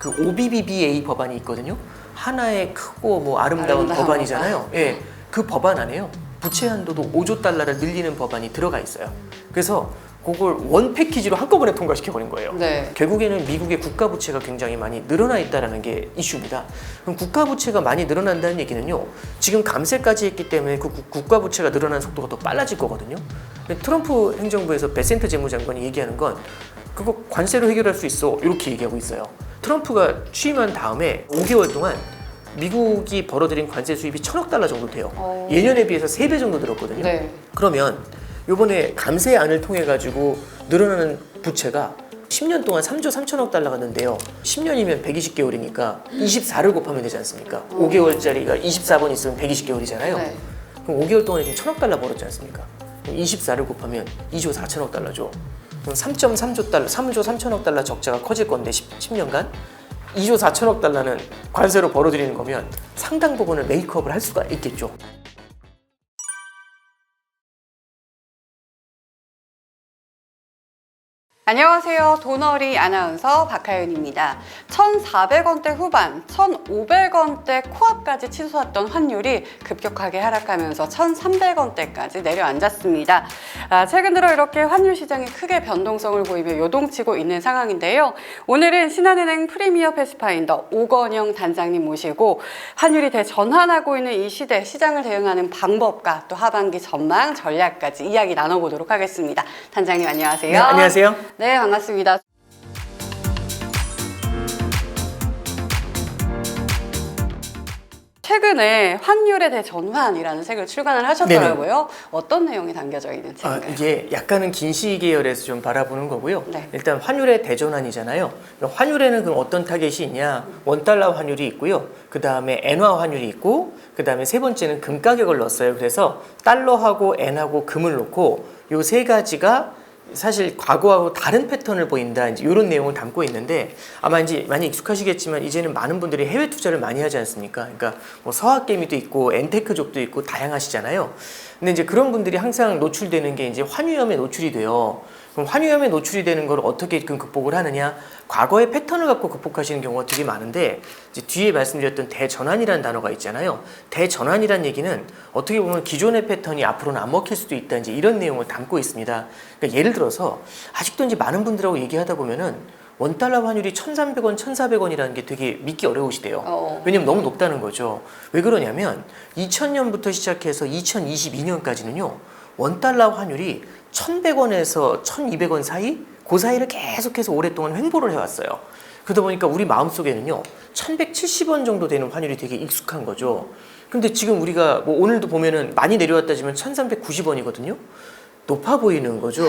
그 OBBBA 법안이 있거든요. 하나의 크고 뭐 아름다운 법안이잖아요. 예, 그 법안 안에요. 부채 한도도 5조 달러를 늘리는 법안이 들어가 있어요. 그래서 그걸 원 패키지로 한꺼번에 통과시켜버린 거예요. 네. 결국에는 미국의 국가 부채가 굉장히 많이 늘어나 있다는 게 이슈입니다. 그럼 국가 부채가 많이 늘어난다는 얘기는요. 지금 감세까지 했기 때문에 그 국가 부채가 늘어나는 속도가 더 빨라질 거거든요. 트럼프 행정부에서 베센트 재무장관이 얘기하는 건 그거 관세로 해결할 수 있어 이렇게 얘기하고 있어요. 트럼프가 취임한 다음에 5개월 동안 미국이 벌어들인 관세 수입이 1,000억 달러 정도 돼요. 예년에 비해서 3배 정도 늘었거든요. 네. 그러면 요번에 감세안을 통해 가지고 늘어나는 부채가 10년 동안 3조 3천억 달러가 는데요. 10년이면 120개월이니까 24를 곱하면 되지 않습니까? 5개월짜리가 24번 있으면 120개월이잖아요. 네. 그럼 5개월 동안에 지금 1,000억 달러 벌었지 않습니까? 그럼 24를 곱하면 2조 4천억 달러죠. 그럼 3.3조 달러, 3조 3천억 달러 적자가 커질 건데 10년간 2조 4천억 달러는 관세로 벌어들이는 거면 상당 부분을 메이크업을 할 수가 있겠죠. 안녕하세요. 돈어리 아나운서 박하윤입니다. 1,400원대 후반, 1,500원대 코앞까지 치솟았던 환율이 급격하게 하락하면서 1,300원대까지 내려앉았습니다. 최근 들어 이렇게 환율 시장이 크게 변동성을 보이며 요동치고 있는 상황인데요. 오늘은 신한은행 프리미어 패스파인더 오건영 단장님 모시고 환율이 대전환하고 있는 이 시대, 시장을 대응하는 방법과 또 하반기 전망, 전략까지 이야기 나눠보도록 하겠습니다. 단장님 안녕하세요. 네, 안녕하세요. 네, 반갑습니다. 최근에 환율의 대전환이라는 책을 출간을 하셨더라고요. 네네. 어떤 내용이 담겨져 있는 책인가요? 이게 약간은 긴 시 계열에서 좀 바라보는 거고요. 네. 일단 환율의 대전환이잖아요. 환율에는 그럼 어떤 타겟이 있냐? 원달러 환율이 있고요. 그 다음에 엔화 환율이 있고, 그 다음에 세 번째는 금 가격을 넣었어요. 그래서 달러하고 엔하고 금을 놓고 요 세 가지가 사실 과거하고 다른 패턴을 보인다, 이제 이런 내용을 담고 있는데, 아마 이제 많이 익숙하시겠지만 이제는 많은 분들이 해외 투자를 많이 하지 않습니까? 그러니까 뭐 서학개미도 있고 엔테크족도 있고 다양하시잖아요. 근데 이제 그런 분들이 항상 노출되는 게 이제 환위험에 노출이 돼요. 그럼 환위험에 노출이 되는 걸 어떻게 극복을 하느냐? 과거의 패턴을 갖고 극복하시는 경우가 되게 많은데, 이제 뒤에 말씀드렸던 대전환이라는 단어가 있잖아요. 대전환이라는 얘기는 어떻게 보면 기존의 패턴이 앞으로는 안 먹힐 수도 있다, 이제 이런 내용을 담고 있습니다. 그러니까 예를 들어서 아직도 이제 많은 분들하고 얘기하다 보면은 원달러 환율이 1,300원, 1,400원이라는 게 되게 믿기 어려우시대요. 왜냐면 너무 높다는 거죠. 왜 그러냐면 2000년부터 시작해서 2022년까지는요. 원달러 환율이 1,100원에서 1,200원 사이? 그 사이를 계속해서 오랫동안 횡보를 해왔어요. 그러다 보니까 우리 마음속에는요. 1,170원 정도 되는 환율이 되게 익숙한 거죠. 근데 지금 우리가 뭐 오늘도 보면은 많이 내려왔다지만 1,390원이거든요. 높아 보이는 거죠.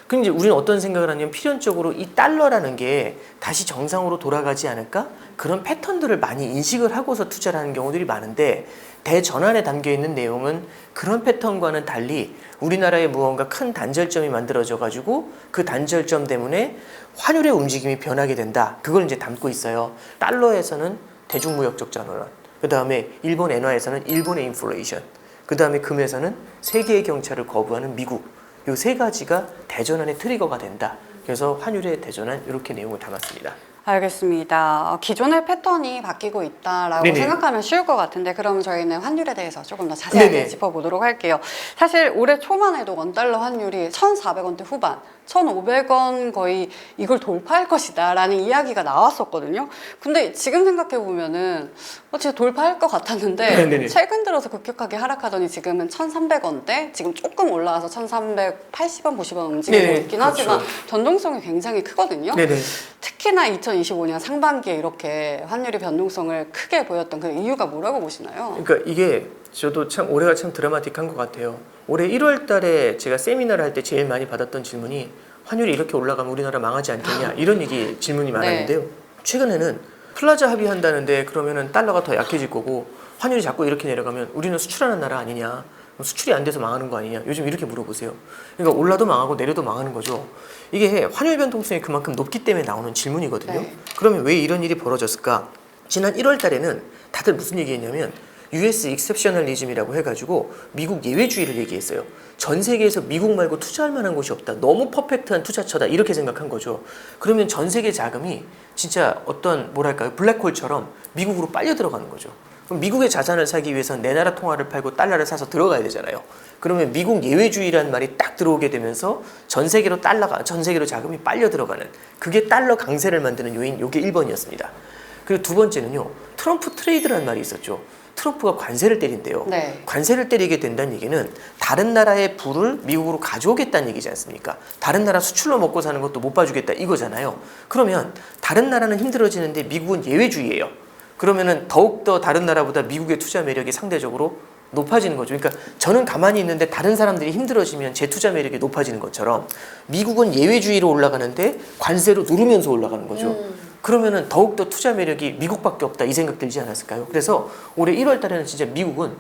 그럼 이제 우리는 어떤 생각을 하냐면 필연적으로 이 달러라는 게 다시 정상으로 돌아가지 않을까? 그런 패턴들을 많이 인식을 하고서 투자를 하는 경우들이 많은데, 대전환에 담겨있는 내용은 그런 패턴과는 달리 우리나라에 무언가 큰 단절점이 만들어져 가지고 그 단절점 때문에 환율의 움직임이 변하게 된다. 그걸 이제 담고 있어요. 달러에서는 대중무역적 전환, 그 다음에 일본 엔화에서는 일본의 인플레이션, 그 다음에 금에서는 세계의 경찰을 거부하는 미국, 이 세 가지가 대전환의 트리거가 된다. 그래서 환율의 대전환, 이렇게 내용을 담았습니다. 알겠습니다. 기존의 패턴이 바뀌고 있다라고 네네. 생각하면 쉬울 것 같은데, 그럼 저희는 환율에 대해서 조금 더 자세하게 네네. 짚어보도록 할게요. 사실 올해 초만 해도 원달러 환율이 1,400원대 후반, 1,500원 거의 이걸 돌파할 것이다 라는 이야기가 나왔었거든요. 근데 지금 생각해보면은 진짜 돌파할 것 같았는데 네네네. 최근 들어서 급격하게 하락하더니 지금은 1,300원대, 지금 조금 올라와서 1,380원, 90원 움직이고 네네. 있긴 그렇죠. 하지만 변동성이 굉장히 크거든요. 네네. 특히나 2025년 상반기에 이렇게 환율이 변동성을 크게 보였던 그 이유가 뭐라고 보시나요? 그러니까 이게 저도 참 올해가 참 드라마틱한 것 같아요. 올해 1월 달에 제가 세미나를 할 때 제일 많이 받았던 질문이, 환율이 이렇게 올라가면 우리나라 망하지 않겠냐, 이런 얘기 질문이 많았는데요. 네. 최근에는 플라자 합의한다는데 그러면은 달러가 더 약해질 거고, 환율이 자꾸 이렇게 내려가면 우리는 수출하는 나라 아니냐, 수출이 안 돼서 망하는 거 아니냐, 요즘 이렇게 물어보세요. 그러니까 올라도 망하고 내려도 망하는 거죠. 이게 환율 변동성이 그만큼 높기 때문에 나오는 질문이거든요. 네. 그러면 왜 이런 일이 벌어졌을까? 지난 1월 달에는 다들 무슨 얘기했냐면 US exceptionalism이라고 해가지고 미국 예외주의를 얘기했어요. 전 세계에서 미국 말고 투자할 만한 곳이 없다. 너무 퍼펙트한 투자처다. 이렇게 생각한 거죠. 그러면 전 세계 자금이 진짜 어떤 뭐랄까요? 블랙홀처럼 미국으로 빨려 들어가는 거죠. 그럼 미국의 자산을 사기 위해서는 내 나라 통화를 팔고 달러를 사서 들어가야 되잖아요. 그러면 미국 예외주의라는 말이 딱 들어오게 되면서 전 세계로 자금이 빨려 들어가는, 그게 달러 강세를 만드는 요인, 요게 1번이었습니다. 그리고 두 번째는요, 트럼프 트레이드라는 말이 있었죠. 트럼프가 관세를 때린대요. 네. 관세를 때리게 된다는 얘기는 다른 나라의 부를 미국으로 가져오겠다는 얘기지 않습니까? 다른 나라 수출로 먹고 사는 것도 못 봐주겠다 이거잖아요. 그러면 다른 나라는 힘들어지는데 미국은 예외주의예요. 그러면은 더욱더 다른 나라보다 미국의 투자 매력이 상대적으로 높아지는 거죠. 그러니까 저는 가만히 있는데 다른 사람들이 힘들어지면 제 투자 매력이 높아지는 것처럼 미국은 예외주의로 올라가는데 관세로 누르면서 올라가는 거죠. 그러면은 더욱더 투자 매력이 미국밖에 없다 이 생각 들지 않았을까요? 그래서 올해 1월 달에는 진짜 미국은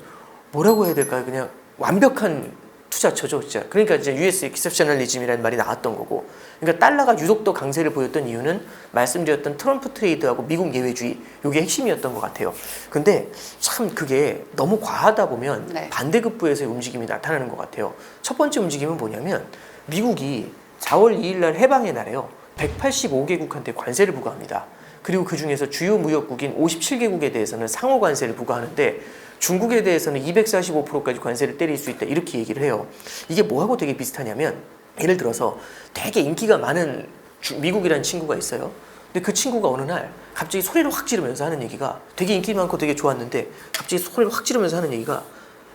뭐라고 해야 될까요? 그냥 완벽한 투자처죠, 진짜. 그러니까 이제 US exceptionalism이라는 말이 나왔던 거고, 그러니까 달러가 유독 더 강세를 보였던 이유는 말씀드렸던 트럼프 트레이드하고 미국 예외주의, 이게 핵심이었던 것 같아요. 근데 참 그게 너무 과하다 보면 네. 반대급부에서의 움직임이 나타나는 것 같아요. 첫 번째 움직임은 뭐냐면 미국이 4월 2일 날 해방의 날에요. 185개국한테 관세를 부과합니다. 그리고 그 중에서 주요 무역국인 57개국에 대해서는 상호 관세를 부과하는데 중국에 대해서는 245%까지 관세를 때릴 수 있다 이렇게 얘기를 해요. 이게 뭐하고 되게 비슷하냐면 예를 들어서 되게 인기가 많은 미국이라는 친구가 있어요. 근데 그 친구가 어느 날 갑자기 소리를 확 지르면서 하는 얘기가, 되게 인기 많고 되게 좋았는데 갑자기 소리를 확 지르면서 하는 얘기가,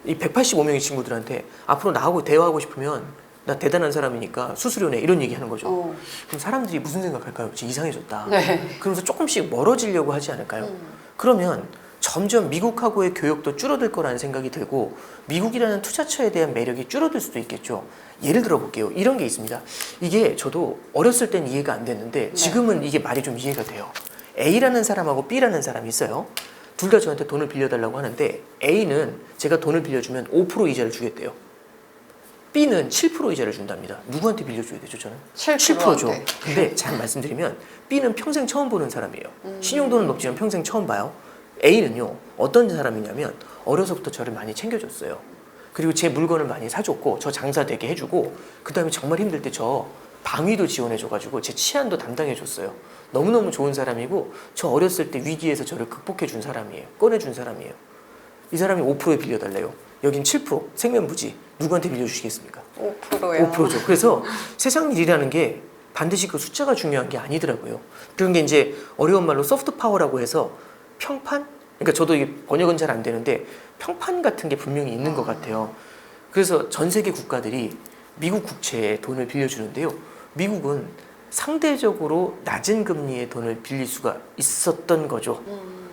이 185명의 친구들한테 앞으로 나하고 대화하고 싶으면 나 대단한 사람이니까 수수료 내, 이런 얘기 하는 거죠. 그럼 사람들이 무슨 생각할까요? 진짜 이상해졌다. 네. 그러면서 조금씩 멀어지려고 하지 않을까요? 그러면 점점 미국하고의 교역도 줄어들 거라는 생각이 들고 미국이라는 투자처에 대한 매력이 줄어들 수도 있겠죠. 예를 들어 볼게요. 이런 게 있습니다. 이게 저도 어렸을 땐 이해가 안 됐는데 지금은 이게 말이 좀 이해가 돼요. A라는 사람하고 B라는 사람이 있어요. 둘 다 저한테 돈을 빌려달라고 하는데 A는 제가 돈을 빌려주면 5% 이자를 주겠대요. B는 7% 이자를 준답니다. 누구한테 빌려줘야 되죠, 저는? 7%죠. 네. 근데 잘 말씀드리면 B는 평생 처음 보는 사람이에요. 신용도는 높지만 평생 처음 봐요. A는요, 어떤 사람이냐면 어려서부터 저를 많이 챙겨줬어요. 그리고 제 물건을 많이 사줬고 저 장사 되게 해주고 그 다음에 정말 힘들 때 저 방위도 지원해줘가지고 제 치안도 담당해줬어요. 너무너무 좋은 사람이고 저 어렸을 때 위기에서 저를 극복해준 사람이에요. 꺼내준 사람이에요. 이 사람이 5%에 빌려달래요. 여긴 7%, 생면부지. 누구한테 빌려주시겠습니까? 5%요. 5%죠. 그래서 세상 일이라는 게 반드시 그 숫자가 중요한 게 아니더라고요. 그런 게 이제 어려운 말로 소프트 파워라고 해서 평판? 그러니까 저도 이게 번역은 잘 안 되는데 평판 같은 게 분명히 있는 것 같아요. 그래서 전 세계 국가들이 미국 국채에 돈을 빌려주는데요. 미국은 상대적으로 낮은 금리의 돈을 빌릴 수가 있었던 거죠.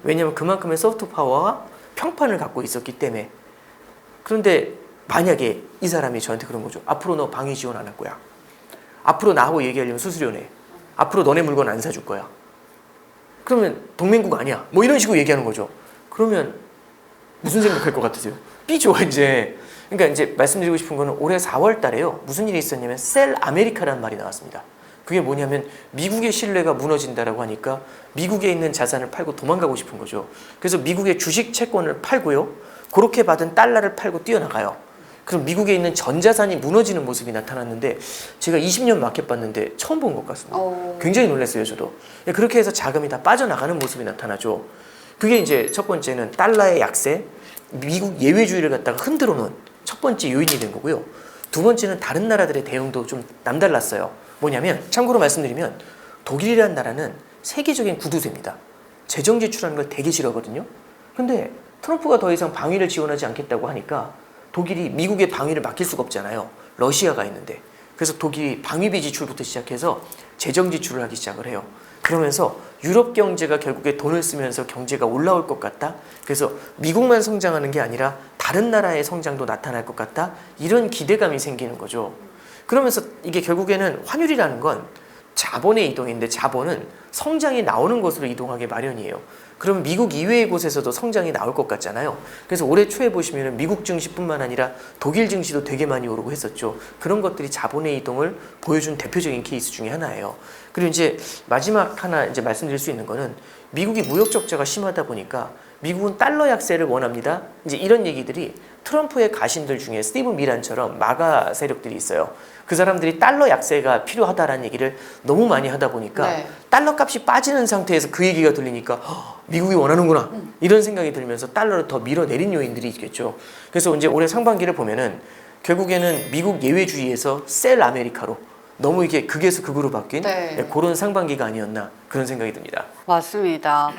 왜냐하면 그만큼의 소프트 파워와 평판을 갖고 있었기 때문에. 그런데 만약에 이 사람이 저한테 그런 거죠. 앞으로 너 방위 지원 안 할 거야. 앞으로 나하고 얘기하려면 수수료 내. 앞으로 너네 물건 안 사줄 거야. 그러면 동맹국 아니야. 뭐 이런 식으로 얘기하는 거죠. 그러면 무슨 생각할 것 같으세요? B죠, 이제. 그러니까 이제 말씀드리고 싶은 거는 올해 4월 달에요. 무슨 일이 있었냐면 셀 아메리카라는 말이 나왔습니다. 그게 뭐냐면 미국의 신뢰가 무너진다라고 하니까 미국에 있는 자산을 팔고 도망가고 싶은 거죠. 그래서 미국의 주식 채권을 팔고요. 그렇게 받은 달러를 팔고 뛰어나가요. 그럼 미국에 있는 전 자산이 무너지는 모습이 나타났는데 제가 20년 마켓 봤는데 처음 본 것 같습니다. 굉장히 놀랐어요, 저도. 그렇게 해서 자금이 다 빠져나가는 모습이 나타나죠. 그게 이제 첫 번째는 달러의 약세, 미국 예외주의를 갖다가 흔들어 놓은 첫 번째 요인이 된 거고요. 두 번째는 다른 나라들의 대응도 좀 남달랐어요. 뭐냐면 참고로 말씀드리면 독일이라는 나라는 세계적인 구두쇠입니다. 재정 지출하는 걸 되게 싫어하거든요. 근데 트럼프가 더 이상 방위를 지원하지 않겠다고 하니까 독일이 미국의 방위를 맡길 수가 없잖아요. 러시아가 있는데. 그래서 독일이 방위비 지출부터 시작해서 재정 지출을 하기 시작을 해요. 그러면서 유럽 경제가 결국에 돈을 쓰면서 경제가 올라올 것 같다. 그래서 미국만 성장하는 게 아니라 다른 나라의 성장도 나타날 것 같다. 이런 기대감이 생기는 거죠. 그러면서 이게 결국에는 환율이라는 건 자본의 이동인데 자본은 성장이 나오는 곳으로 이동하기 마련이에요. 그럼 미국 이외의 곳에서도 성장이 나올 것 같잖아요. 그래서 올해 초에 보시면 미국 증시뿐만 아니라 독일 증시도 되게 많이 오르고 했었죠. 그런 것들이 자본의 이동을 보여준 대표적인 케이스 중에 하나예요. 그리고 이제 마지막 하나 이제 말씀드릴 수 있는 거는 미국이 무역 적자가 심하다 보니까 미국은 달러 약세를 원합니다. 이제 이런 얘기들이 트럼프의 가신들 중에 스티브 미란처럼 마가 세력들이 있어요. 그 사람들이 달러 약세가 필요하다라는 얘기를 너무 많이 하다 보니까 네. 달러 값이 빠지는 상태에서 그 얘기가 들리니까 미국이 원하는구나 이런 생각이 들면서 달러를 더 밀어내린 요인들이 있겠죠. 그래서 이제 올해 상반기를 보면은 결국에는 미국 예외주의에서 셀 아메리카로 너무 이게 극에서 극으로 바뀐 네. 그런 상반기가 아니었나 그런 생각이 듭니다. 맞습니다.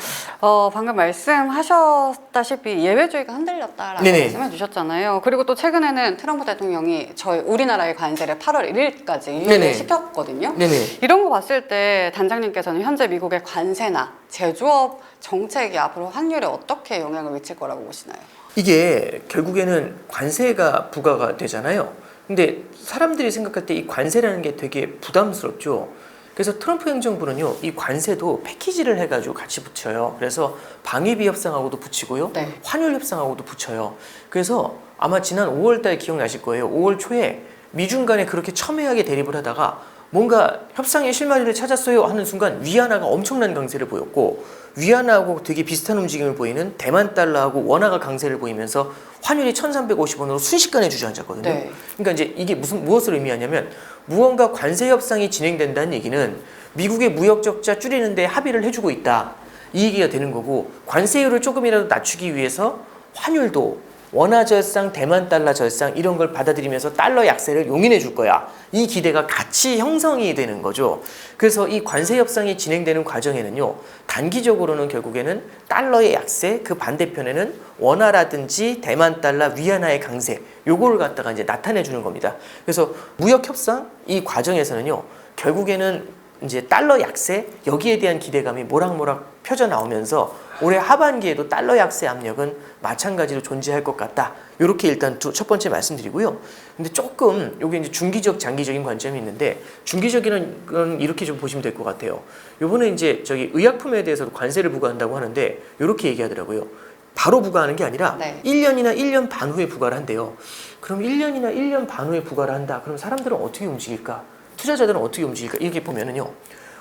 방금 말씀하셨다시피 예외주의가 흔들렸다라고 네네. 말씀해 주셨잖아요. 그리고 또 최근에는 트럼프 대통령이 저희 우리나라의 관세를 8월 1일까지 네네. 유예시켰거든요. 네네. 이런 거 봤을 때 단장님께서는 현재 미국의 관세나 제조업 정책이 앞으로 환율에 어떻게 영향을 미칠 거라고 보시나요? 이게 결국에는 관세가 부과가 되잖아요. 근데 사람들이 생각할 때 이 관세라는 게 되게 부담스럽죠. 그래서 트럼프 행정부는요, 이 관세도 패키지를 해가지고 같이 붙여요. 그래서 방위비 협상하고도 붙이고요, 네. 환율 협상하고도 붙여요. 그래서 아마 지난 5월달 기억나실 거예요. 5월 초에 미중 간에 그렇게 첨예하게 대립을 하다가 뭔가 협상의 실마리를 찾았어요 하는 순간 위안화가 엄청난 강세를 보였고, 위안화하고 되게 비슷한 움직임을 보이는 대만 달러하고 원화가 강세를 보이면서 환율이 1,350원으로 순식간에 주저앉았거든요. 네. 그러니까 이제 이게 무엇을 의미하냐면 무언가 관세 협상이 진행된다는 얘기는 미국의 무역 적자 줄이는 데 합의를 해주고 있다. 이 얘기가 되는 거고, 관세율을 조금이라도 낮추기 위해서 환율도 원화 절상, 대만 달러 절상 이런 걸 받아들이면서 달러 약세를 용인해 줄 거야. 이 기대가 같이 형성이 되는 거죠. 그래서 이 관세 협상이 진행되는 과정에는요, 단기적으로는 결국에는 달러의 약세, 그 반대편에는 원화라든지 대만 달러, 위안화의 강세, 요거를 갖다가 이제 나타내 주는 겁니다. 그래서 무역 협상 이 과정에서는요, 결국에는 이제 달러 약세, 여기에 대한 기대감이 모락모락 펴져 나오면서 올해 하반기에도 달러 약세 압력은 마찬가지로 존재할 것 같다. 이렇게 일단 첫 번째 말씀드리고요. 근데 조금 이게 이제 중기적, 장기적인 관점이 있는데, 중기적인 건 이렇게 좀 보시면 될 것 같아요. 요번에 이제 저기 의약품에 대해서도 관세를 부과한다고 하는데 이렇게 얘기하더라고요. 바로 부과하는 게 아니라 네. 1년이나 1년 반 후에 부과를 한대요. 그럼 1년이나 1년 반 후에 부과를 한다. 그럼 사람들은 어떻게 움직일까? 투자자들은 어떻게 움직일까? 이렇게 보면은요,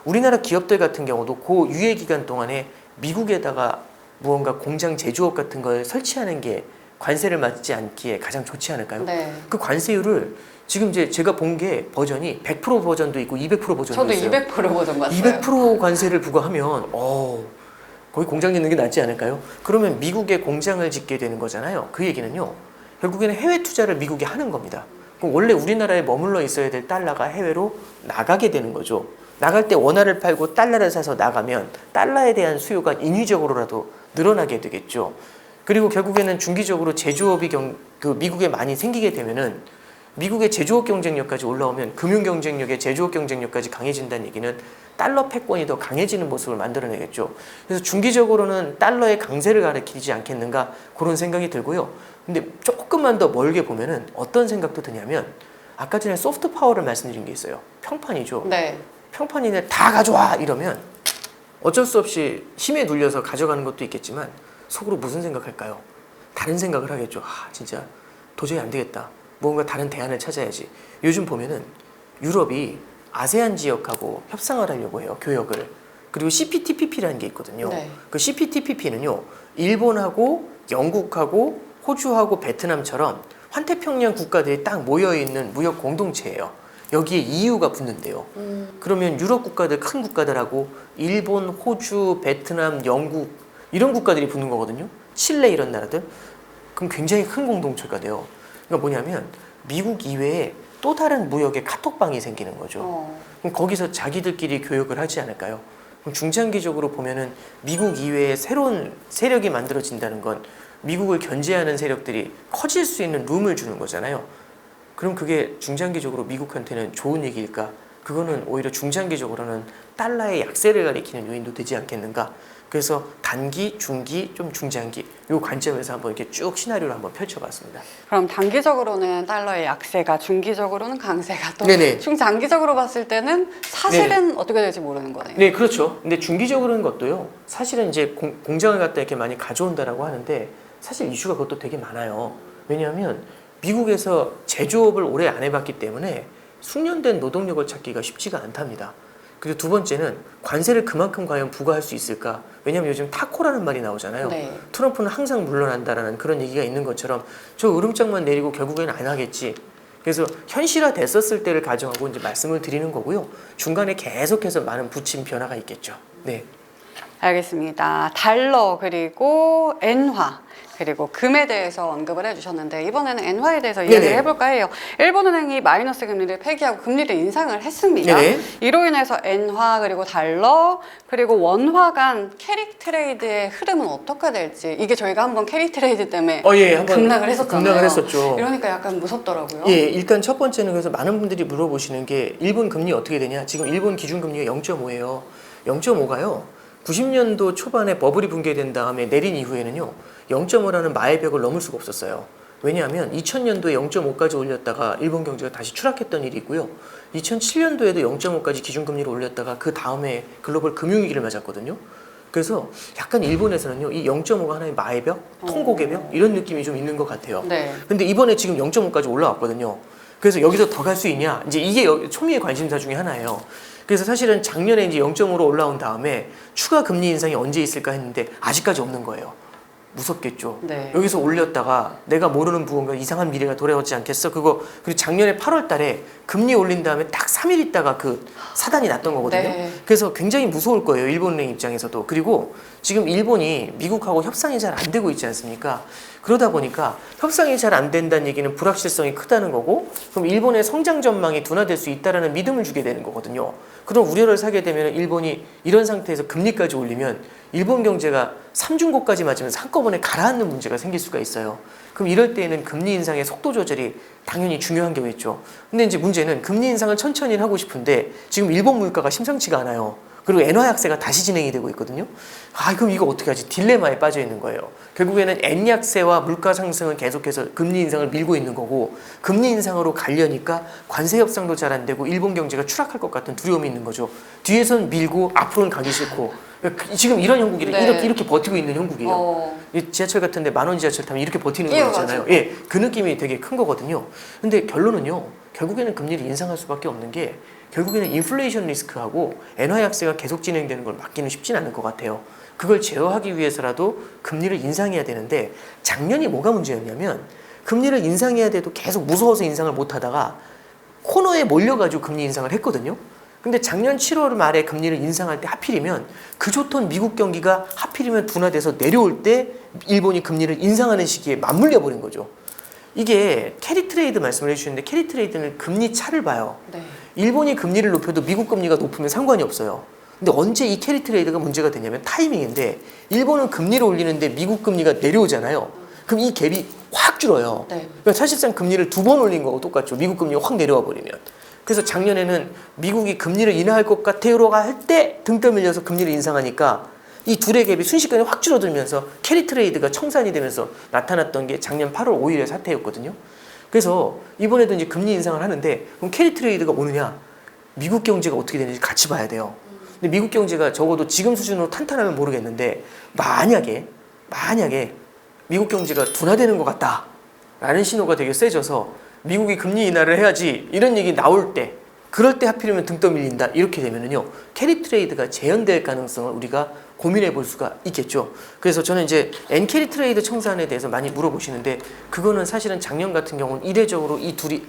우리나라 기업들 같은 경우도 그 유예 기간 동안에 미국에다가 무언가 공장 제조업 같은 걸 설치하는 게 관세를 맞지 않기에 가장 좋지 않을까요? 네. 그 관세율을 지금 이제 제가 본 게 버전이 100% 버전도 있고 200% 버전도 저도 있어요. 200% 버전 봤어요. 200% 관세를 부과하면 거기 공장 짓는 게 낫지 않을까요? 그러면 미국에 공장을 짓게 되는 거잖아요. 그 얘기는요, 결국에는 해외 투자를 미국이 하는 겁니다. 그럼 원래 우리나라에 머물러 있어야 될 달러가 해외로 나가게 되는 거죠. 나갈 때 원화를 팔고 달러를 사서 나가면 달러에 대한 수요가 인위적으로라도 늘어나게 되겠죠. 그리고 결국에는 중기적으로 제조업이 미국에 많이 생기게 되면은 미국의 제조업 경쟁력까지 올라오면 금융 경쟁력에 제조업 경쟁력까지 강해진다는 얘기는 달러 패권이 더 강해지는 모습을 만들어내겠죠. 그래서 중기적으로는 달러의 강세를 가리키지 않겠는가 그런 생각이 들고요. 근데 조금만 더 멀게 보면은 어떤 생각도 드냐면, 아까 전에 소프트 파워를 말씀드린 게 있어요. 평판이죠. 네. 평판이네 다 가져와 이러면 어쩔 수 없이 힘에 눌려서 가져가는 것도 있겠지만 속으로 무슨 생각할까요? 다른 생각을 하겠죠. 진짜 도저히 안 되겠다. 뭔가 다른 대안을 찾아야지. 요즘 보면은 유럽이 아세안 지역하고 협상을 하려고 해요. 교역을. 그리고 CPTPP라는 게 있거든요. 네. 그 CPTPP는요, 일본하고 영국하고 호주하고 베트남처럼 환태평양 국가들이 딱 모여있는 무역 공동체예요. 여기에 EU가 붙는데요. 그러면 유럽 국가들, 큰 국가들하고 일본, 호주, 베트남, 영국 이런 국가들이 붙는 거거든요. 칠레 이런 나라들. 그럼 굉장히 큰 공동체가 돼요. 그러니까 뭐냐면 미국 이외에 또 다른 무역의 카톡방이 생기는 거죠. 그럼 거기서 자기들끼리 교역을 하지 않을까요? 그럼 중장기적으로 보면은 미국 이외에 새로운 세력이 만들어진다는 건 미국을 견제하는 세력들이 커질 수 있는 룸을 주는 거잖아요. 그럼 그게 중장기적으로 미국한테는 좋은 얘기일까? 그거는 오히려 중장기적으로는 달러의 약세를 가리키는 요인도 되지 않겠는가? 그래서 단기, 중기, 좀 중장기 이 관점에서 한번 이렇게 쭉 시나리오를 한번 펼쳐봤습니다. 그럼 단기적으로는 달러의 약세가, 중기적으로는 강세가, 또 네네. 중장기적으로 봤을 때는 사실은 어떻게 될지 모르는 거네요. 네, 그렇죠. 근데 중기적으로는 것도요, 사실은 이제 공장을 갖다 이렇게 많이 가져온다라고 하는데 사실 이슈가 그것도 되게 많아요. 왜냐하면 미국에서 제조업을 오래 안 해봤기 때문에 숙련된 노동력을 찾기가 쉽지가 않답니다. 그리고 두 번째는 관세를 그만큼 과연 부과할 수 있을까? 왜냐하면 요즘 타코라는 말이 나오잖아요. 네. 트럼프는 항상 물러난다라는 그런 얘기가 있는 것처럼 저 으름장만 내리고 결국에는 안 하겠지. 그래서 현실화 됐었을 때를 가정하고 이제 말씀을 드리는 거고요. 중간에 계속해서 많은 부침 변화가 있겠죠. 네. 알겠습니다. 달러 그리고 엔화 그리고 금에 대해서 언급을 해주셨는데 이번에는 엔화에 대해서 이야기를 네네. 해볼까 해요. 일본은행이 마이너스 금리를 폐기하고 금리를 인상을 했습니다. 네네. 이로 인해서 엔화 그리고 달러 그리고 원화 간 캐리 트레이드의 흐름은 어떻게 될지 이게 저희가 한번 캐리 트레이드 때문에 예, 한번 급락을 했었잖아요. 급락을 했었죠. 이러니까 약간 무섭더라고요. 예, 일단 첫 번째는 그래서 많은 분들이 물어보시는 게 일본 금리 어떻게 되냐? 지금 일본 기준금리가 0.5예요. 0.5가요. 90년도 초반에 버블이 붕괴된 다음에 내린 이후에는요. 0.5라는 마의 벽을 넘을 수가 없었어요. 왜냐하면 2000년도에 0.5까지 올렸다가 일본 경제가 다시 추락했던 일이 있고요. 2007년도에도 0.5까지 기준금리를 올렸다가 그 다음에 글로벌 금융위기를 맞았거든요. 그래서 약간 일본에서는요. 이 0.5가 하나의 마의 벽, 통곡의 벽 이런 느낌이 좀 있는 것 같아요. 네. 근데 이번에 지금 0.5까지 올라왔거든요. 그래서 여기서 더 갈 수 있냐? 이제 이게 초미의 관심사 중에 하나예요. 그래서 사실은 작년에 이제 0.5로 올라온 다음에 추가 금리 인상이 언제 있을까 했는데 아직까지 없는 거예요. 무섭겠죠. 네. 여기서 올렸다가 내가 모르는 무언가 이상한 미래가 돌아오지 않겠어? 그리고 작년에 8월 달에 금리 올린 다음에 딱 3일 있다가 그 사단이 났던 거거든요. 네. 그래서 굉장히 무서울 거예요. 일본은행 입장에서도. 그리고 지금 일본이 미국하고 협상이 잘 안 되고 있지 않습니까? 그러다 보니까 협상이 잘 안 된다는 얘기는 불확실성이 크다는 거고 그럼 일본의 성장 전망이 둔화될 수 있다는 믿음을 주게 되는 거거든요. 그런 우려를 사게 되면 일본이 이런 상태에서 금리까지 올리면 일본 경제가 삼중고까지 맞으면서 한꺼번에 가라앉는 문제가 생길 수가 있어요. 그럼 이럴 때에는 금리 인상의 속도 조절이 당연히 중요한 거겠죠. 근데 이제 문제는 금리 인상을 천천히 하고 싶은데 지금 일본 물가가 심상치가 않아요. 그리고 엔화 약세가 다시 진행이 되고 있거든요. 그럼 이거 어떻게 하지? 딜레마에 빠져 있는 거예요. 결국에는 엔 약세와 물가 상승은 계속해서 금리 인상을 밀고 있는 거고 금리 인상으로 가려니까 관세 협상도 잘 안 되고 일본 경제가 추락할 것 같은 두려움이 있는 거죠. 뒤에선 밀고 앞으로는 가기 싫고 지금 이런 형국이래. 네. 이렇게 버티고 있는 형국이에요. 이 지하철 같은데 10,000원 지하철 타면 이렇게 버티는 거 있잖아요. 예, 그 느낌이 되게 큰 거거든요. 근데 결론은요. 결국에는 금리를 인상할 수밖에 없는 게 결국에는 인플레이션 리스크하고 엔화 약세가 계속 진행되는 걸 막기는 쉽진 않을 것 같아요. 그걸 제어하기 위해서라도 금리를 인상해야 되는데 작년이 뭐가 문제였냐면 금리를 인상해야 돼도 계속 무서워서 인상을 못 하다가 코너에 몰려가지고 금리 인상을 했거든요. 근데 작년 7월 말에 금리를 인상할 때 하필이면 그 좋던 미국 경기가 하필이면 둔화돼서 내려올 때 일본이 금리를 인상하는 시기에 맞물려 버린 거죠. 이게 캐리 트레이드 말씀을 해주시는데 캐리 트레이드는 금리 차를 봐요. 네. 일본이 금리를 높여도 미국 금리가 높으면 상관이 없어요. 근데 언제 이 캐리 트레이드가 문제가 되냐면 타이밍인데 일본은 금리를 올리는데 미국 금리가 내려오잖아요. 그럼 이 갭이 확 줄어요. 네. 그러니까 사실상 금리를 2번 올린 거하고 똑같죠. 미국 금리가 확 내려와 버리면. 그래서 작년에는 미국이 금리를 인하할 것 같아요라고 할 때 등 떠밀려서 금리를 인상하니까 이 둘의 갭이 순식간에 확 줄어들면서 캐리 트레이드가 청산이 되면서 나타났던 게 작년 8월 5일의 사태였거든요. 그래서 이번에도 이제 금리 인상을 하는데 그럼 캐리 트레이드가 오느냐? 미국 경제가 어떻게 되는지 같이 봐야 돼요. 근데 미국 경제가 적어도 지금 수준으로 탄탄하면 모르겠는데 만약에 미국 경제가 둔화되는 것 같다라는 신호가 되게 세져서 미국이 금리 인하를 해야지 이런 얘기 나올 때 그럴 때 하필이면 등 떠밀린다 이렇게 되면은요 캐리 트레이드가 재현될 가능성을 우리가 고민해 볼 수가 있겠죠. 그래서 저는 이제 엔 캐리 트레이드 청산에 대해서 많이 물어보시는데 그거는 사실은 작년 같은 경우는 이례적으로 이 둘이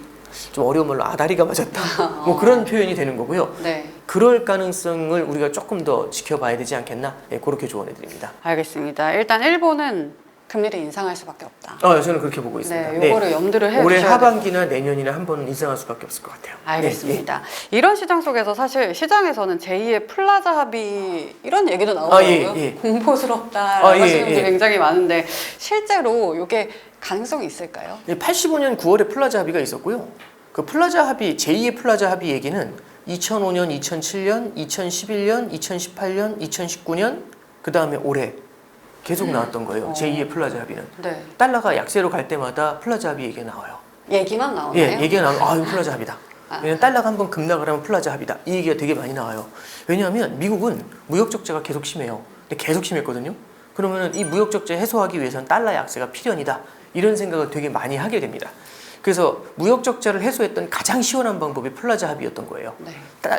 좀 어려운 말로 아다리가 맞았다 뭐 그런 표현이 되는 거고요. 네. 그럴 가능성을 우리가 조금 더 지켜봐야 되지 않겠나 그렇게 조언해 드립니다. 알겠습니다. 일단 일본은 금리를 인상할 수밖에 없다. 저는 그렇게 보고 있습니다. 네, 요거를 염두를 해 올해 주셔야 하반기나 내년이나 한 번은 인상할 수밖에 없을 것 같아요. 알겠습니다. 이런 시장 속에서 사실 시장에서는 제2의 플라자 합의 이런 얘기도 나오더라고요. 공포스럽다라는 말씀들이 굉장히 많은데 실제로 이게 가능성이 있을까요? 85년 9월에 플라자 합의가 있었고요. 그 플라자 합의, 제2의 플라자 합의 얘기는 2005년, 2007년, 2011년, 2018년, 2019년, 그 다음에 올해 계속 나왔던 거예요. 제2의 플라자 합의는. 네. 달러가 약세로 갈 때마다 플라자 합의 얘기가 나와요. 얘기만 나오나요? 예, 얘기가 나오면 이거 플라자 합의다. 왜냐면 달러가 한번 급락을 하면 플라자 합의다. 이 얘기가 되게 많이 나와요. 왜냐하면 미국은 무역 적자가 계속 심해요. 근데 계속 심했거든요. 그러면은 이 무역 적자 해소하기 위해서는 달러 약세가 필연이다. 이런 생각을 되게 많이 하게 됩니다. 그래서 무역 적자를 해소했던 가장 시원한 방법이 플라자 합의였던 거예요. 네.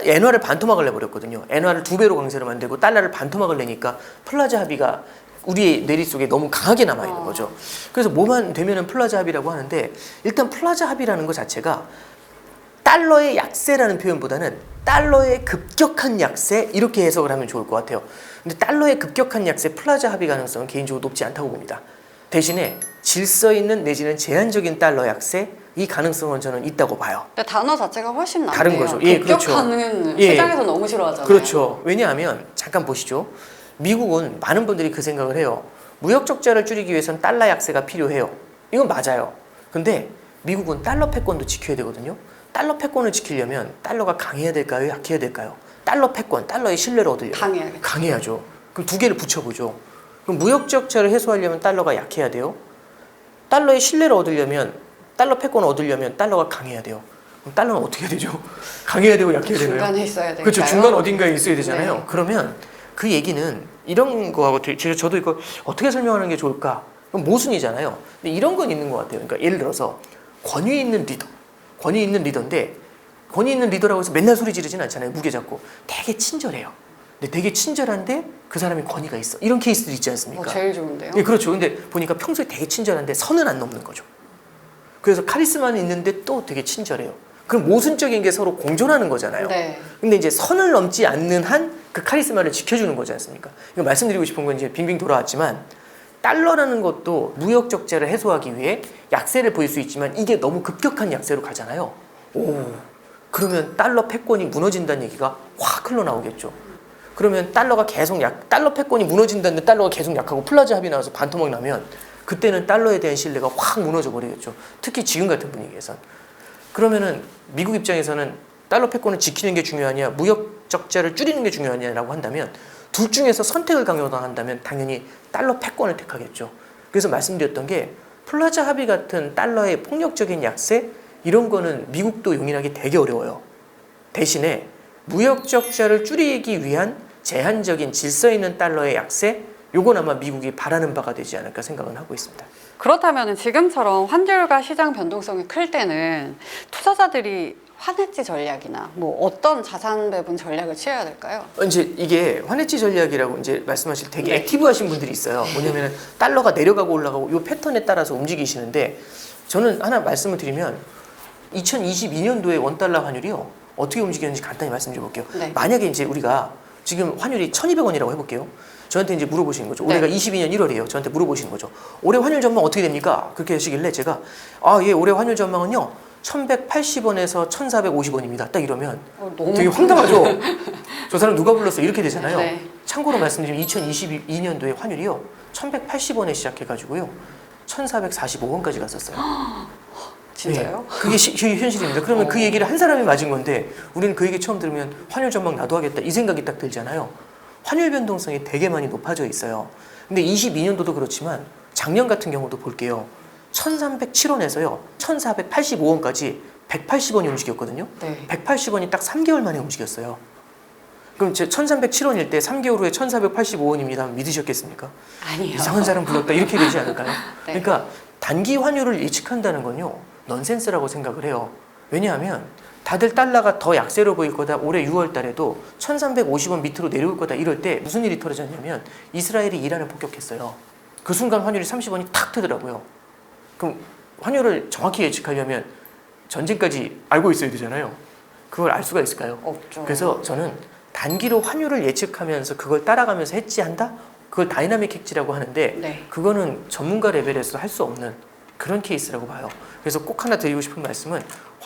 엔화를 반토막을 내버렸거든요. 엔화를 2배로 강세로 만들고 달러를 반토막을 내니까 플라자 합의가 우리의 뇌리 속에 너무 강하게 남아있는 거죠. 그래서 뭐만 되면은 플라자 합의라고 하는데 일단 플라자 합의라는 것 자체가 달러의 약세라는 표현보다는 달러의 급격한 약세 이렇게 해석을 하면 좋을 것 같아요. 근데 달러의 급격한 약세 플라자 합의 가능성은 개인적으로 높지 않다고 봅니다. 대신에 질서 있는 내지는 제한적인 달러 약세 이 가능성은 저는 있다고 봐요. 근데 단어 자체가 훨씬 낫네요. 다른 거죠. 예, 그렇죠. 급격하는 예. 시장에서 너무 싫어하잖아요. 그렇죠. 왜냐하면 잠깐 보시죠. 미국은 많은 분들이 그 생각을 해요. 무역 적자를 줄이기 위해서는 달러 약세가 필요해요. 이건 맞아요. 근데 미국은 달러 패권도 지켜야 되거든요. 달러 패권을 지키려면 달러가 강해야 될까요? 약해야 될까요? 달러 패권, 달러의 신뢰를 얻으려면 강해야겠죠. 강해야죠. 그럼 두 개를 붙여보죠. 그럼 무역 적자를 해소하려면 달러가 약해야 돼요. 달러의 신뢰를 얻으려면 달러 패권을 얻으려면 달러가 강해야 돼요. 그럼 달러는 어떻게 해야 되죠? 강해야 되고 약해야 되나요? 중간에 있어야 될까요? 그렇죠. 중간 어딘가에 있어야 되잖아요. 네. 그러면 그 얘기는 이런 거하고 저도 이거 어떻게 설명하는 게 좋을까? 그럼 모순이잖아요. 근데 이런 건 있는 것 같아요. 그러니까 예를 들어서 권위 있는 리더인데 권위 있는 리더라고 해서 맨날 소리 지르진 않잖아요. 무게 잡고 되게 친절해요. 근데 되게 친절한데 그 사람이 권위가 있어. 이런 케이스들 있지 않습니까? 제일 좋은데요. 예, 그렇죠. 근데 보니까 평소에 되게 친절한데 선은 안 넘는 거죠. 그래서 카리스마는 있는데 또 되게 친절해요. 그럼 모순적인 게 서로 공존하는 거잖아요. 네. 근데 이제 선을 넘지 않는 한 그 카리스마를 지켜주는 거지 않습니까? 이거 말씀드리고 싶은 건 이제 빙빙 돌아왔지만 달러라는 것도 무역 적자를 해소하기 위해 약세를 보일 수 있지만 이게 너무 급격한 약세로 가잖아요. 그러면 달러 패권이 무너진다는 얘기가 확 흘러나오겠죠. 그러면 달러 패권이 무너진다는데 달러가 계속 약하고 플라자 합의 나와서 반토막 나면 그때는 달러에 대한 신뢰가 확 무너져 버리겠죠. 특히 지금 같은 분위기에선. 그러면은 미국 입장에서는 달러 패권을 지키는 게 중요하냐, 무역 적자를 줄이는 게 중요하냐라고 한다면 둘 중에서 선택을 강요당한다면 당연히 달러 패권을 택하겠죠. 그래서 말씀드렸던 게 플라자 합의 같은 달러의 폭력적인 약세 이런 거는 미국도 용인하기 되게 어려워요. 대신에 무역 적자를 줄이기 위한 제한적인 질서 있는 달러의 약세 요건 아마 미국이 바라는 바가 되지 않을까 생각은 하고 있습니다. 그렇다면 지금처럼 환율과 시장 변동성이 클 때는 투자자들이 환해지 전략이나 뭐 어떤 자산 배분 전략을 취해야 될까요? 이제 이게 환해지 전략이라고 이제 말씀하실 되게 네. 액티브하신 분들이 있어요. 뭐냐면은 달러가 내려가고 올라가고 요 패턴에 따라서 움직이시는데 저는 하나 말씀을 드리면 2022년도에 원달러 환율이요 어떻게 움직였는지 간단히 말씀드려 볼게요. 네. 만약에 이제 우리가 지금 환율이 1,200원이라고 해볼게요. 저한테 이제 물어보시는 거죠. 올해가 네. 22년 1월이에요. 저한테 물어보시는 거죠. 올해 환율 전망 어떻게 됩니까? 그렇게 하시길래 제가 예, 올해 환율 전망은요. 1,180원에서 1,450원입니다. 딱 이러면 너무 되게 황당하죠. 저 사람 누가 불렀어? 이렇게 되잖아요. 네. 참고로 말씀드리면 2022년도에 환율이요. 1,180원에 시작해가지고요. 1,445원까지 갔었어요. 진짜요? 네, 그게 현실입니다. 그러면 그 얘기를 한 사람이 맞은 건데 우리는 그 얘기 처음 들으면 환율 전망 나도 하겠다 이 생각이 딱 들잖아요. 환율 변동성이 되게 많이 높아져 있어요. 근데 22년도도 그렇지만 작년 같은 경우도 볼게요. 1,307원에서요. 1,485원까지 180원이 움직였거든요. 네. 180원이 딱 3개월 만에 움직였어요. 그럼 제 1,307원일 때 3개월 후에 1,485원입니다. 믿으셨겠습니까? 아니요. 이상한 사람 불렀다 이렇게 되지 않을까요? 네. 그러니까 단기 환율을 예측한다는 건요. 넌센스라고 생각을 해요. 왜냐하면 다들 달러가 더 약세로 보일 거다. 올해 6월 달에도 1,350원 밑으로 내려올 거다. 이럴 때 무슨 일이 벌어졌냐면 이스라엘이 이란을 폭격했어요. 그 순간 환율이 30원이 탁 트더라고요. 그럼 환율을 정확히 예측하려면 전쟁까지 알고 있어야 되잖아요. 그걸 알 수가 있을까요? 없죠. 그래서 저는 단기로 환율을 예측하면서 그걸 따라가면서 해지한다? 그걸 다이나믹 해지라고 하는데 네. 그거는 전문가 레벨에서 할 수 없는 그런 케이스라고 봐요. 그래서 꼭 하나 드리고 싶은 말씀은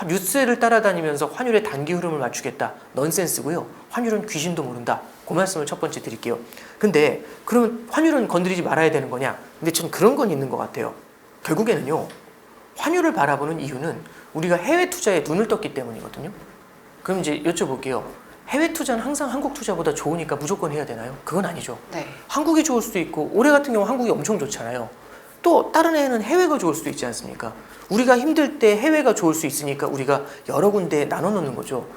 뉴스를 따라다니면서 환율의 단기 흐름을 맞추겠다. 넌센스고요. 환율은 귀신도 모른다. 그 말씀을 첫 번째 드릴게요. 근데 그러면 환율은 건드리지 말아야 되는 거냐? 근데 전 그런 건 있는 것 같아요. 결국에는요. 환율을 바라보는 이유는 우리가 해외 투자에 눈을 떴기 때문이거든요. 그럼 이제 여쭤볼게요. 해외 투자는 항상 한국 투자보다 좋으니까 무조건 해야 되나요? 그건 아니죠. 네. 한국이 좋을 수도 있고 올해 같은 경우 한국이 엄청 좋잖아요. 또 다른 해에는 해외가 좋을 수도 있지 않습니까? 우리가 힘들 때 해외가 좋을 수 있으니까 우리가 여러 군데에 나눠 놓는 거죠.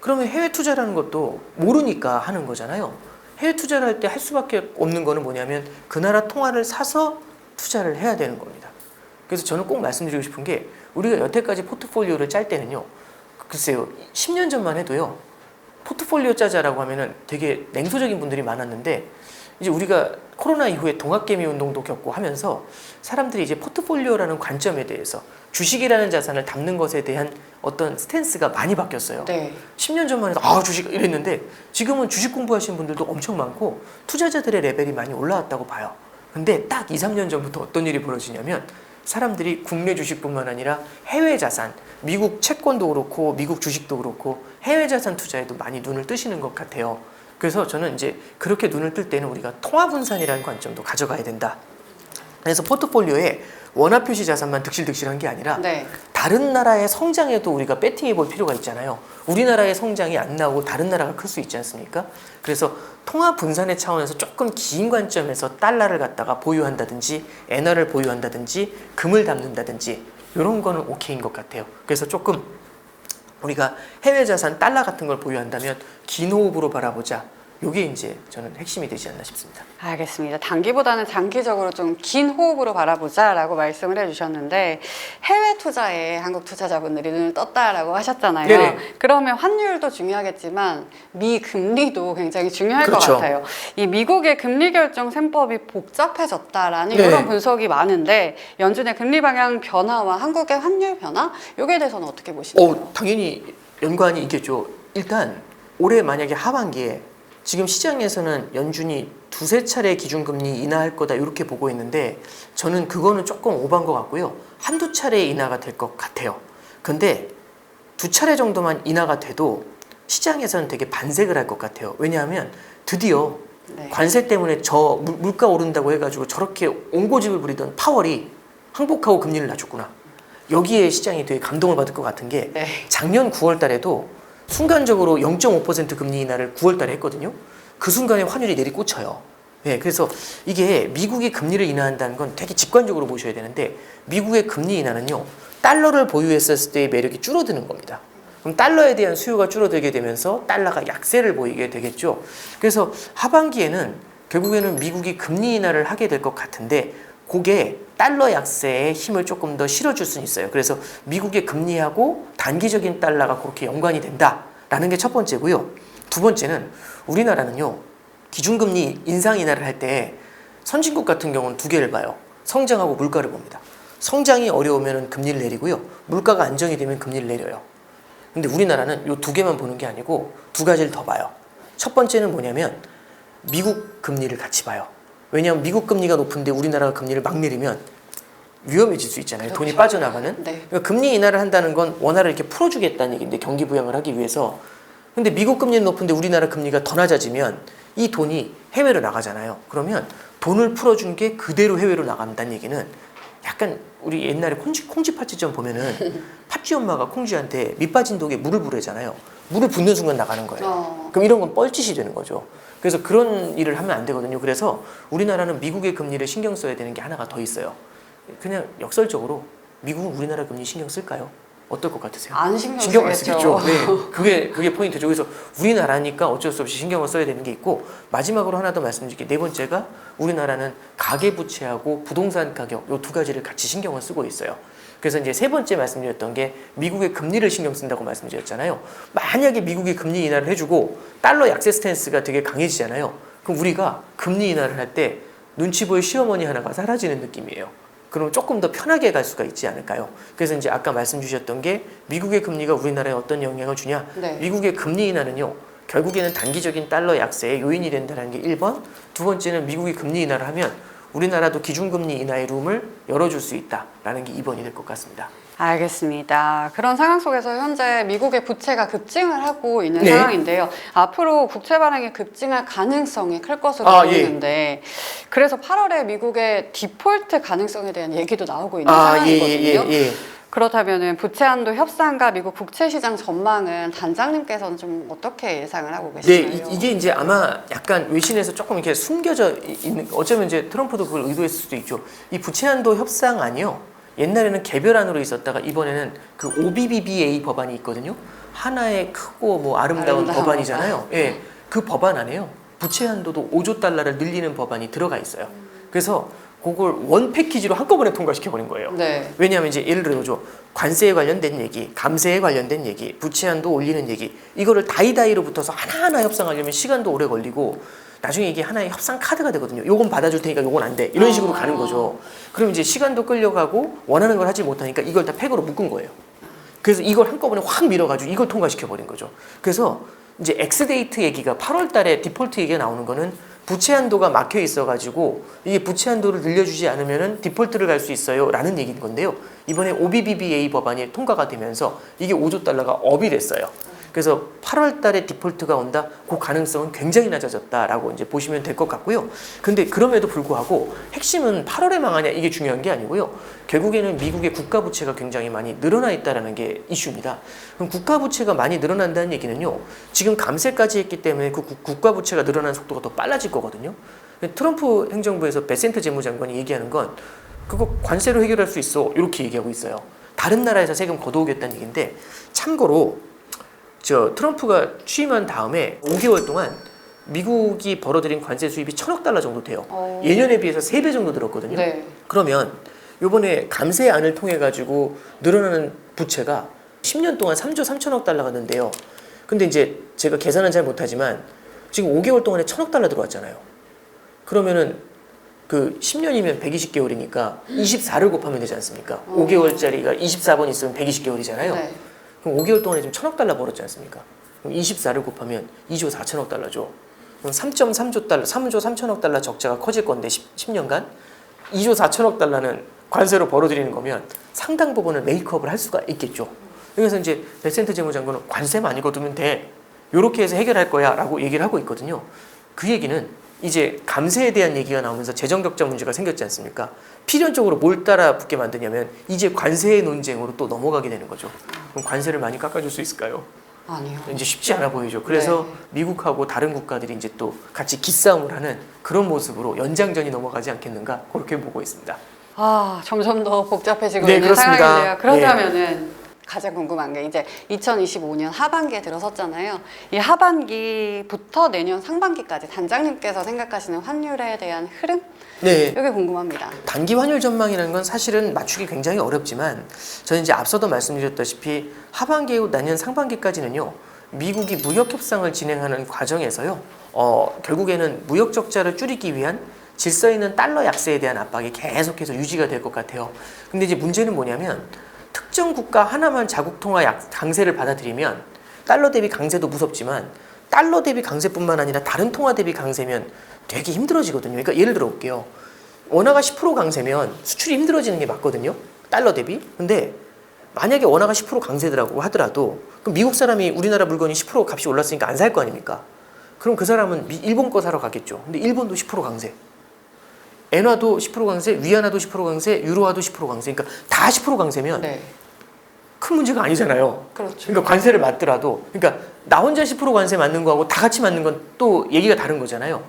그러면 해외 투자라는 것도 모르니까 하는 거잖아요. 해외 투자를 할 때 할 수밖에 없는 거는 뭐냐면 그 나라 통화를 사서 투자를 해야 되는 겁니다. 그래서 저는 꼭 말씀드리고 싶은 게 우리가 여태까지 포트폴리오를 짤 때는요. 글쎄요. 10년 전만 해도요. 포트폴리오 짜자라고 하면은 되게 냉소적인 분들이 많았는데 이제 우리가 코로나 이후에 동학개미 운동도 겪고 하면서 사람들이 이제 포트폴리오라는 관점에 대해서 주식이라는 자산을 담는 것에 대한 어떤 스탠스가 많이 바뀌었어요. 네. 10년 전만 해도 주식 이랬는데 지금은 주식 공부하시는 분들도 엄청 많고 투자자들의 레벨이 많이 올라왔다고 봐요. 근데 딱 2, 3년 전부터 어떤 일이 벌어지냐면 사람들이 국내 주식뿐만 아니라 해외 자산, 미국 채권도 그렇고 미국 주식도 그렇고 해외 자산 투자에도 많이 눈을 뜨시는 것 같아요. 그래서 저는 이제 그렇게 눈을 뜰 때는 우리가 통화분산이라는 관점도 가져가야 된다. 그래서 포트폴리오에 원화표시 자산만 득실득실한 게 아니라 네. 다른 나라의 성장에도 우리가 배팅해 볼 필요가 있잖아요. 우리나라의 성장이 안 나오고 다른 나라가 클 수 있지 않습니까? 그래서 통화 분산의 차원에서 조금 긴 관점에서 달러를 갖다가 보유한다든지 엔화를 보유한다든지 금을 담는다든지 이런 거는 오케이인 것 같아요. 그래서 조금 우리가 해외 자산 달러 같은 걸 보유한다면 긴 호흡으로 바라보자. 이게 이제 저는 핵심이 되지 않나 싶습니다. 알겠습니다. 단기보다는 장기적으로 좀 긴 호흡으로 바라보자라고 말씀을 해주셨는데 해외 투자에 한국 투자자분들이 눈을 떴다라고 하셨잖아요. 네네. 그러면 환율도 중요하겠지만 미 금리도 굉장히 중요할 그렇죠. 것 같아요. 이 미국의 금리 결정 셈법이 복잡해졌다라는 네. 이런 분석이 많은데 연준의 금리 방향 변화와 한국의 환율 변화 여기에 대해서는 어떻게 보시나요? 당연히 연관이 있겠죠. 일단 올해 만약에 하반기에 지금 시장에서는 연준이 두세 차례 기준금리 인하할 거다 이렇게 보고 있는데 저는 그거는 조금 오버한 것 같고요. 한두 차례 인하가 될 것 같아요. 근데 두 차례 정도만 인하가 돼도 시장에서는 되게 반색을 할 것 같아요. 왜냐하면 드디어 네. 관세 때문에 물가 오른다고 해가지고 저렇게 옹고집을 부리던 파월이 항복하고 금리를 낮췄구나. 여기에 시장이 되게 감동을 받을 것 같은 게 네. 작년 9월 달에도 순간적으로 0.5% 금리 인하를 9월 달에 했거든요. 그 순간에 환율이 내리꽂혀요. 네, 그래서 이게 미국이 금리를 인하한다는 건 되게 직관적으로 보셔야 되는데 미국의 금리 인하는요. 달러를 보유했었을 때의 매력이 줄어드는 겁니다. 그럼 달러에 대한 수요가 줄어들게 되면서 달러가 약세를 보이게 되겠죠. 그래서 하반기에는 결국에는 미국이 금리 인하를 하게 될 것 같은데 그게 달러 약세에 힘을 조금 더 실어줄 수는 있어요. 그래서 미국의 금리하고 단기적인 달러가 그렇게 연관이 된다라는 게 첫 번째고요. 두 번째는 우리나라는요. 기준금리 인상 인하를 할 때 선진국 같은 경우는 두 개를 봐요. 성장하고 물가를 봅니다. 성장이 어려우면 금리를 내리고요. 물가가 안정이 되면 금리를 내려요. 근데 우리나라는 이 두 개만 보는 게 아니고 두 가지를 더 봐요. 첫 번째는 뭐냐면 미국 금리를 같이 봐요. 왜냐하면 미국 금리가 높은데 우리나라가 금리를 막 내리면 위험해질 수 있잖아요. 그렇죠. 돈이 빠져나가는. 네. 그러니까 금리 인하를 한다는 건 원화를 이렇게 풀어주겠다는 얘기인데 경기 부양을 하기 위해서. 근데 미국 금리는 높은데 우리나라 금리가 더 낮아지면 이 돈이 해외로 나가잖아요. 그러면 돈을 풀어준 게 그대로 해외로 나간다는 얘기는 약간 우리 옛날에 콩쥐 팥쥐전 보면은 팥쥐 엄마가 콩쥐한테 밑 빠진 독에 물을 부르잖아요. 물을 붓는 순간 나가는 거예요. 그럼 이런 건 뻘짓이 되는 거죠. 그래서 그런 일을 하면 안 되거든요. 그래서 우리나라는 미국의 금리를 신경 써야 되는 게 하나가 더 있어요. 그냥 역설적으로 미국은 우리나라 금리 신경 쓸까요? 어떨 것 같으세요? 안 신경 안 쓰겠죠. 쓰겠죠. 네, 그게 포인트죠. 그래서 우리나라니까 어쩔 수 없이 신경을 써야 되는 게 있고 마지막으로 하나 더 말씀드릴게요. 네 번째가 우리나라는 가계부채하고 부동산 가격 이 두 가지를 같이 신경을 쓰고 있어요. 그래서 이제 세 번째 말씀드렸던 게 미국의 금리를 신경 쓴다고 말씀드렸잖아요. 만약에 미국이 금리 인하를 해주고 달러 약세 스탠스가 되게 강해지잖아요. 그럼 우리가 금리 인하를 할 때 눈치 보일 시어머니 하나가 사라지는 느낌이에요. 그럼 조금 더 편하게 갈 수가 있지 않을까요? 그래서 이제 아까 말씀 주셨던 게 미국의 금리가 우리나라에 어떤 영향을 주냐? 네. 미국의 금리 인하는요. 결국에는 단기적인 달러 약세의 요인이 된다는 게 1번. 두 번째는 미국이 금리 인하를 하면 우리나라도 기준금리 인하의 룸을 열어줄 수 있다라는 게 2번이 될 것 같습니다. 알겠습니다. 그런 상황 속에서 현재 미국의 부채가 급증을 하고 있는 네. 상황인데요. 앞으로 국채 발행이 급증할 가능성이 클 것으로 보이는데 그래서 8월에 미국의 디폴트 가능성에 대한 얘기도 나오고 있는 상황이거든요. 그렇다면 부채 한도 협상과 미국 국채 시장 전망은 단장님께서는 좀 어떻게 예상을 하고 계시나요? 네, 이게 이제 아마 약간 외신에서 조금 이렇게 숨겨져 있는, 어쩌면 이제 트럼프도 그걸 의도했을 수도 있죠. 이 부채 한도 협상안이요. 옛날에는 개별안으로 있었다가 이번에는 그 OBBBA 법안이 있거든요. 하나의 크고 뭐 아름다운 법안이잖아요. 예, 그 법안 안에요. 부채 한도도 5조 달러를 늘리는 법안이 들어가 있어요. 그래서 그걸 원 패키지로 한꺼번에 통과시켜버린 거예요. 네. 왜냐하면 이제 예를 들어서 관세에 관련된 얘기, 감세에 관련된 얘기, 부채한도 올리는 얘기 이거를 다이다이로 붙어서 하나하나 협상하려면 시간도 오래 걸리고 나중에 이게 하나의 협상 카드가 되거든요. 요건 받아줄 테니까 요건 안 돼. 이런 식으로 가는 거죠. 그럼 이제 시간도 끌려가고 원하는 걸 하지 못하니까 이걸 다 팩으로 묶은 거예요. 그래서 이걸 한꺼번에 확 밀어가지고 이걸 통과시켜버린 거죠. 그래서 이제 엑스데이트 얘기가 8월 달에 디폴트 얘기가 나오는 거는 부채 한도가 막혀 있어가지고 이게 부채 한도를 늘려주지 않으면은 디폴트를 갈 수 있어요 라는 얘기인 건데요. 이번에 OBBBA 법안이 통과가 되면서 이게 5조 달러가 업이 됐어요. 그래서 8월 달에 디폴트가 온다. 그 가능성은 굉장히 낮아졌다라고 이제 보시면 될 것 같고요. 근데 그럼에도 불구하고 핵심은 8월에 망하냐 이게 중요한 게 아니고요. 결국에는 미국의 국가 부채가 굉장히 많이 늘어나 있다라는 게 이슈입니다. 그럼 국가 부채가 많이 늘어난다는 얘기는요. 지금 감세까지 했기 때문에 그 국가 부채가 늘어나는 속도가 더 빨라질 거거든요. 트럼프 행정부에서 베센트 재무장관이 얘기하는 건 그거 관세로 해결할 수 있어 이렇게 얘기하고 있어요. 다른 나라에서 세금 걷어오겠다는 얘기인데 참고로 트럼프가 취임한 다음에 5개월 동안 미국이 벌어들인 관세 수입이 1,000억 달러 정도 돼요. 예년에 비해서 3배 정도 늘었거든요. 네. 그러면 이번에 감세안을 통해 가지고 늘어나는 부채가 10년 동안 3조 3천억 달러가 는데요. 근데 이제 제가 계산은 잘 못하지만 지금 5개월 동안에 1,000억 달러 들어왔잖아요. 그러면은 그 10년이면 120개월이니까 24를 곱하면 되지 않습니까? 5개월짜리가 24번 있으면 120개월이잖아요. 네. 그럼 5개월 동안에 지금 1,000억 달러 벌었지 않습니까? 그럼 24를 곱하면 2조 4천억 달러죠. 그럼 3.3조 달러, 3조 3천억 달러 적자가 커질 건데 10년간 2조 4천억 달러는 관세로 벌어들이는 거면 상당 부분을 메이크업을 할 수가 있겠죠. 그래서 이제 베센트 재무장관은 관세 많이 거두면 돼. 요렇게 해서 해결할 거야 라고 얘기를 하고 있거든요. 그 얘기는 이제 감세에 대한 얘기가 나오면서 재정 적자 문제가 생겼지 않습니까? 필연적으로 뭘 따라 붙게 만드냐면 이제 관세의 논쟁으로 또 넘어가게 되는 거죠. 그럼 관세를 많이 깎아줄 수 있을까요? 아니요. 이제 쉽지 않아 보이죠. 그래서 미국하고 다른 국가들이 이제 또 같이 기싸움을 하는 그런 모습으로 연장전이 넘어가지 않겠는가 그렇게 보고 있습니다. 아, 점점 더 복잡해지고 네, 있는 그렇습니다. 상황인데요. 그렇다면은 가장 궁금한 게 이제 2025년 하반기에 들어섰잖아요. 이 하반기부터 내년 상반기까지 단장님께서 생각하시는 환율에 대한 흐름? 네. 이게 궁금합니다. 단기 환율 전망이라는 건 사실은 맞추기 굉장히 어렵지만 저는 이제 앞서도 말씀드렸다시피 하반기 후 내년 상반기까지는요. 미국이 무역 협상을 진행하는 과정에서요. 결국에는 무역 적자를 줄이기 위한 질서 있는 달러 약세에 대한 압박이 계속해서 유지가 될 것 같아요. 근데 이제 문제는 뭐냐면 특정 국가 하나만 자국 통화 강세를 받아들이면 달러 대비 강세도 무섭지만 달러 대비 강세뿐만 아니라 다른 통화 대비 강세면 되게 힘들어지거든요. 그러니까 예를 들어 볼게요. 원화가 10% 강세면 수출이 힘들어지는 게 맞거든요. 달러 대비. 근데 만약에 원화가 10% 강세더라고 하더라도 그럼 미국 사람이 우리나라 물건이 10% 값이 올랐으니까 안 살 거 아닙니까? 그럼 그 사람은 일본 거 사러 가겠죠. 근데 일본도 10% 강세. 엔화도 10% 강세, 위안화도 10% 강세, 유로화도 10% 강세. 그러니까 다 10% 강세면 네. 큰 문제가 아니잖아요. 그렇죠. 그러니까 관세를 맞더라도 그러니까 나 혼자 10% 관세 맞는 거하고 다 같이 맞는 건 또 얘기가 다른 거잖아요.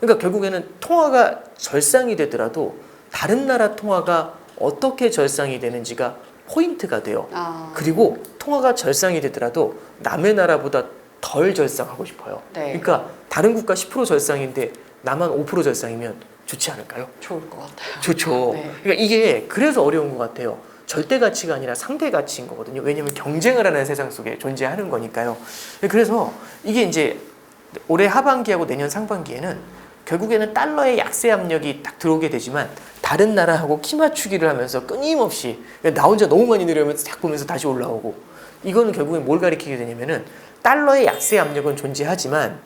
그러니까 결국에는 통화가 절상이 되더라도 다른 나라 통화가 어떻게 절상이 되는지가 포인트가 돼요. 그리고 통화가 절상이 되더라도 남의 나라보다 덜 절상하고 싶어요. 네. 그러니까 다른 국가 10% 절상인데 나만 5% 절상이면 좋지 않을까요? 좋을 것 같아요. 좋죠. 네. 그러니까 이게 그래서 어려운 것 같아요. 절대 가치가 아니라 상대 가치인 거거든요. 왜냐하면 경쟁을 하는 세상 속에 존재하는 거니까요. 그래서 이게 이제 올해 하반기하고 내년 상반기에는 결국에는 달러의 약세 압력이 딱 들어오게 되지만 다른 나라하고 키 맞추기를 하면서 끊임없이 나 혼자 너무 많이 내려오면서 딱 보면서 다시 올라오고 이거는 결국엔 뭘 가리키게 되냐면은 달러의 약세 압력은 존재하지만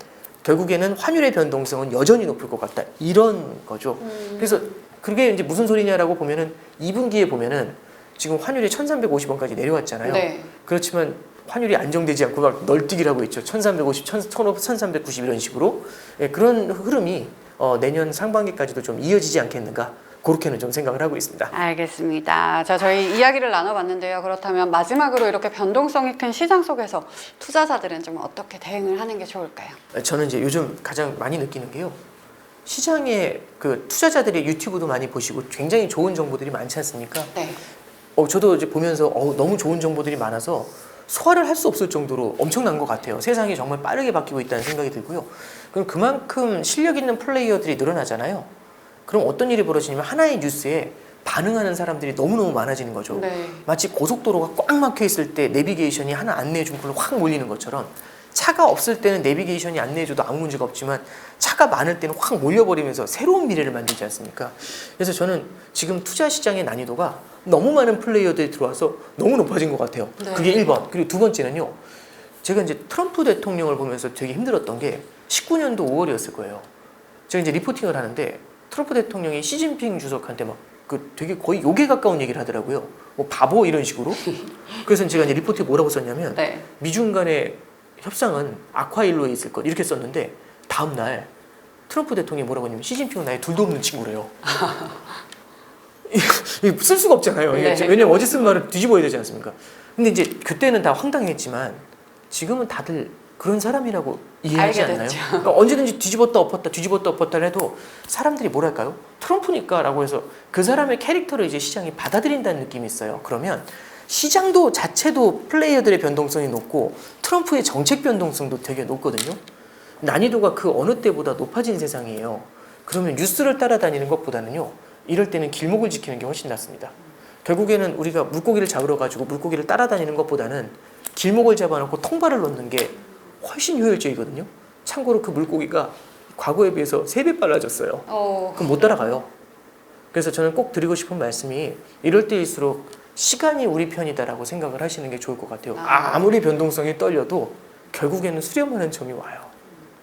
결국에는 환율의 변동성은 여전히 높을 것 같다. 이런 거죠. 그래서 그게 이제 무슨 소리냐라고 보면은 2분기에 보면은 지금 환율이 1,350원까지 내려왔잖아요. 네. 그렇지만 환율이 안정되지 않고 막 널뛰기를 하고 있죠. 1,350, 1,500, 1,390 이런 식으로. 예, 그런 흐름이 내년 상반기까지도 좀 이어지지 않겠는가. 그렇게는 좀 생각을 하고 있습니다. 알겠습니다. 자, 저희 이야기를 나눠봤는데요. 그렇다면 마지막으로 이렇게 변동성이 큰 시장 속에서 투자자들은 좀 어떻게 대응을 하는 게 좋을까요? 저는 이제 요즘 가장 많이 느끼는 게요. 시장에 그 투자자들이 유튜브도 많이 보시고 굉장히 좋은 정보들이 많지 않습니까? 네. 저도 이제 보면서 너무 좋은 정보들이 많아서 소화를 할 수 없을 정도로 엄청난 것 같아요. 세상이 정말 빠르게 바뀌고 있다는 생각이 들고요. 그럼 그만큼 실력 있는 플레이어들이 늘어나잖아요. 그럼 어떤 일이 벌어지냐면 하나의 뉴스에 반응하는 사람들이 너무너무 많아지는 거죠. 네. 마치 고속도로가 꽉 막혀 있을 때 내비게이션이 하나 안내해 준 걸로 확 몰리는 것처럼 차가 없을 때는 내비게이션이 안내해줘도 아무 문제가 없지만 차가 많을 때는 확 몰려버리면서 새로운 미래를 만들지 않습니까? 그래서 저는 지금 투자 시장의 난이도가 너무 많은 플레이어들이 들어와서 너무 높아진 것 같아요. 네. 그게 1번. 그리고 두 번째는요. 제가 이제 트럼프 대통령을 보면서 되게 힘들었던 게 19년도 5월이었을 거예요. 제가 이제 리포팅을 하는데 트럼프 대통령이 시진핑 주석한테 막 그 되게 거의 욕에 가까운 얘기를 하더라고요. 뭐 바보 이런 식으로. 그래서 제가 이제 리포트에 뭐라고 썼냐면 네. 미중 간의 협상은 악화일로에 있을 것 이렇게 썼는데 다음 날 트럼프 대통령이 뭐라고 하냐면 시진핑은 나의 둘도 없는 친구래요. 이거 쓸 수가 없잖아요. 네. 왜냐면 어제 쓴 말을 뒤집어야 되지 않습니까? 근데 이제 그때는 다 황당했지만 지금은 다들 그런 사람이라고 이해하지 알게 않나요? 됐죠. 그러니까 언제든지 뒤집었다 엎었다 해도 사람들이 뭐랄까요? 트럼프니까라고 해서 그 사람의 캐릭터를 이제 시장이 받아들인다는 느낌이 있어요. 그러면 시장도 자체도 플레이어들의 변동성이 높고 트럼프의 정책 변동성도 되게 높거든요. 난이도가 그 어느 때보다 높아진 세상이에요. 그러면 뉴스를 따라다니는 것보다는요. 이럴 때는 길목을 지키는 게 훨씬 낫습니다. 결국에는 우리가 물고기를 잡으러 가지고 물고기를 따라다니는 것보다는 길목을 잡아놓고 통발을 놓는 게 훨씬 효율적이거든요. 참고로 그 물고기가 과거에 비해서 3배 빨라졌어요. 그럼 못 따라가요. 그래서 저는 꼭 드리고 싶은 말씀이 이럴 때일수록 시간이 우리 편이다라고 생각을 하시는 게 좋을 것 같아요. 아무리 변동성이 떨려도 결국에는 수렴하는 점이 와요.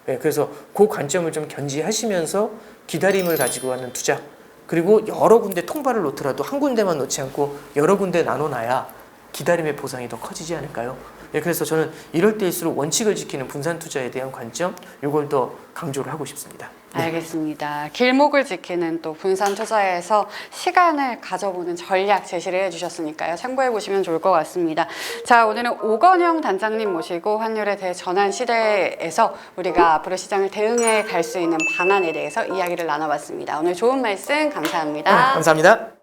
네, 그래서 그 관점을 좀 견지하시면서 기다림을 가지고 하는 투자 그리고 여러 군데 통발을 놓더라도 한 군데만 놓지 않고 여러 군데 나눠놔야 기다림의 보상이 더 커지지 않을까요? 네, 그래서 저는 이럴 때일수록 원칙을 지키는 분산 투자에 대한 관점 이걸 더 강조를 하고 싶습니다. 네. 알겠습니다. 길목을 지키는 또 분산 투자에서 시간을 가져보는 전략 제시를 해주셨으니까요. 참고해 보시면 좋을 것 같습니다. 자, 오늘은 오건영 단장님 모시고 환율의 대전환 시대에서 우리가 앞으로 시장을 대응해 갈 수 있는 방안에 대해서 이야기를 나눠봤습니다. 오늘 좋은 말씀 감사합니다. 감사합니다.